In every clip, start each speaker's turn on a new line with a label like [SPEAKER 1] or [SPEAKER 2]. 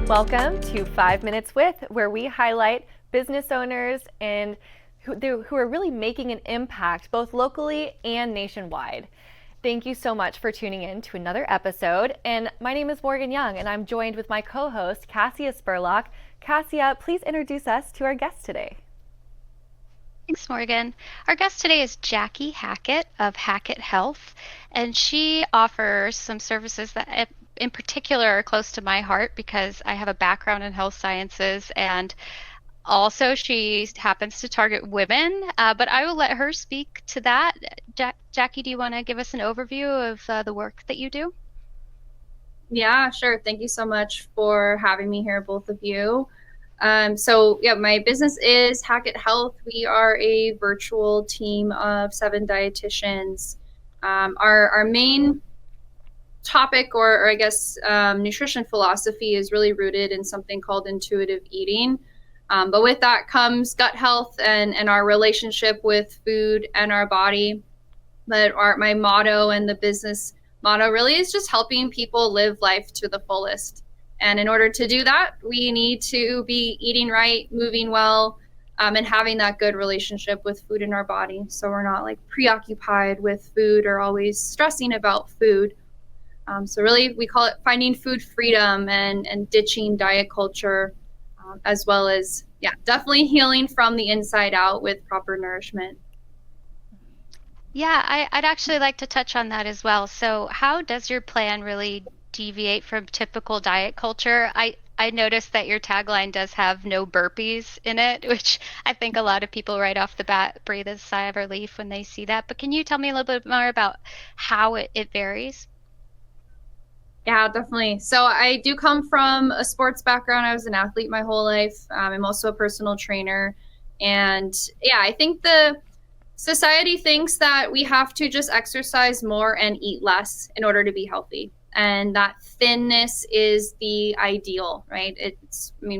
[SPEAKER 1] Welcome to 5 Minutes With, where we highlight business owners and who are really making an impact both locally and nationwide. Thank you so much for tuning in to another episode. And my name is Morgan Yonge, and I'm joined with my co-host, Cassia Spurlock. Cassia, please introduce us to our guest today.
[SPEAKER 2] Thanks, Morgan. Our guest today is Jacquelyn Hackett of Hackett Health, and she offers some services that in particular are close to my heart because I have a background in health sciences, and also she happens to target women, but I will let her speak to that. Jackie, do you want to give us an overview of the work that you do?
[SPEAKER 3] Yeah, sure. Thank you so much for having me here, both of you. My business is Hackett Health. We are a virtual team of 7 dietitians. Our main topic, or I guess nutrition philosophy, is really rooted in something called intuitive eating. But with that comes gut health and our relationship with food and our body. But my motto and the business motto really is just helping people live life to the fullest. And in order to do that, we need to be eating right, moving well, and having that good relationship with food in our body. So we're not like preoccupied with food or always stressing about food. So really, we call it finding food freedom and ditching diet culture, as well as, definitely healing from the inside out with proper nourishment.
[SPEAKER 2] Yeah, I'd actually like to touch on that as well. So how does your plan really deviate from typical diet culture? I noticed that your tagline does have no burpees in it, which I think a lot of people right off the bat breathe a sigh of relief when they see that. But can you tell me a little bit more about how it varies?
[SPEAKER 3] Yeah, definitely. So I do come from a sports background. I was an athlete my whole life. I'm also a personal trainer. And I think the society thinks that we have to just exercise more and eat less in order to be healthy. And that thinness is the ideal, right?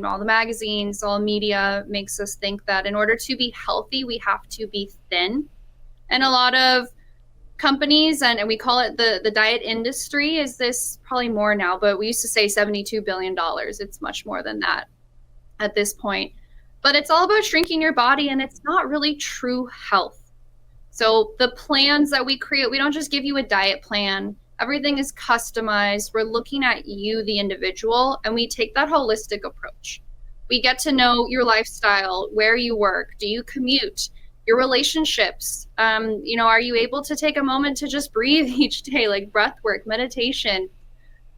[SPEAKER 3] All the magazines, all media makes us think that in order to be healthy, we have to be thin. And a lot of companies, and we call it the diet industry, is this probably more now, but we used to say $72 billion. It's much more than that at this point. But it's all about shrinking your body, and it's not really true health. So the plans that we create, we don't just give you a diet plan. Everything is customized. We're looking at you, the individual, and we take that holistic approach. We get to know your lifestyle, where you work, do you commute, your relationships. Are you able to take a moment to just breathe each day, like breath work, meditation?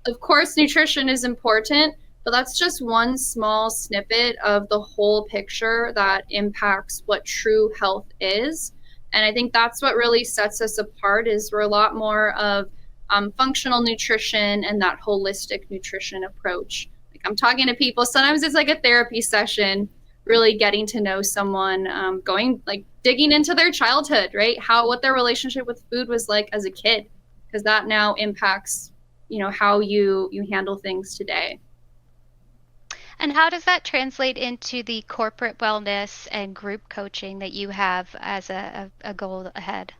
[SPEAKER 3] Of course, nutrition is important, but that's just one small snippet of the whole picture that impacts what true health is. And I think that's what really sets us apart, is we're a lot more of functional nutrition and that holistic nutrition approach. Like, I'm talking to people, sometimes it's like a therapy session, really getting to know someone, digging into their childhood, right? What their relationship with food was like as a kid, because that now impacts, how you handle things today.
[SPEAKER 2] And how does that translate into the corporate wellness and group coaching that you have as a goal ahead?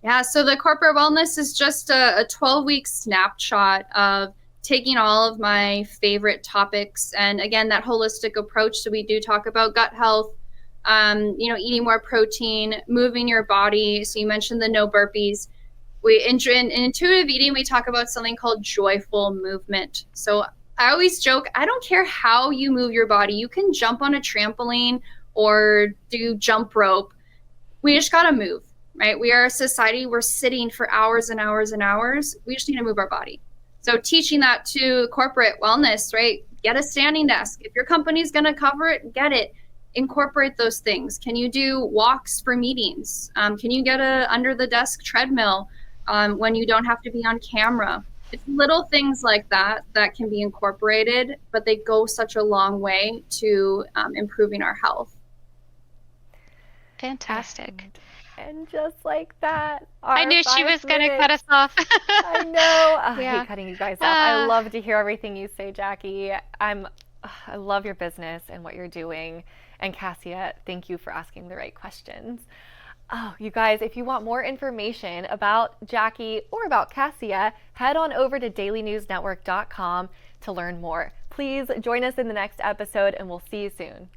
[SPEAKER 3] Yeah, so the corporate wellness is just a 12-week snapshot of taking all of my favorite topics, and again, that holistic approach. So we do talk about gut health, eating more protein, moving your body. So you mentioned the no burpees. In intuitive eating, we talk about something called joyful movement. So I always joke, I don't care how you move your body. You can jump on a trampoline or do jump rope. We just got to move, right? We are a society, we're sitting for hours and hours and hours. We just need to move our body. So teaching that to corporate wellness, right? Get a standing desk. If your company's going to cover it, get it. Incorporate those things. Can you do walks for meetings? Can you get a under the desk treadmill when you don't have to be on camera? It's little things like that can be incorporated, but they go such a long way to improving our health.
[SPEAKER 2] Fantastic.
[SPEAKER 1] And just like that,
[SPEAKER 2] I knew she was going to cut us off.
[SPEAKER 1] I know. I hate cutting you guys off. I love to hear everything you say, Jackie. I love your business and what you're doing. And Cassia, thank you for asking the right questions. Oh, you guys, if you want more information about Jackie or about Cassia, head on over to dailynewsnetwork.com. to learn more. Please join us in the next episode, and we'll see you soon.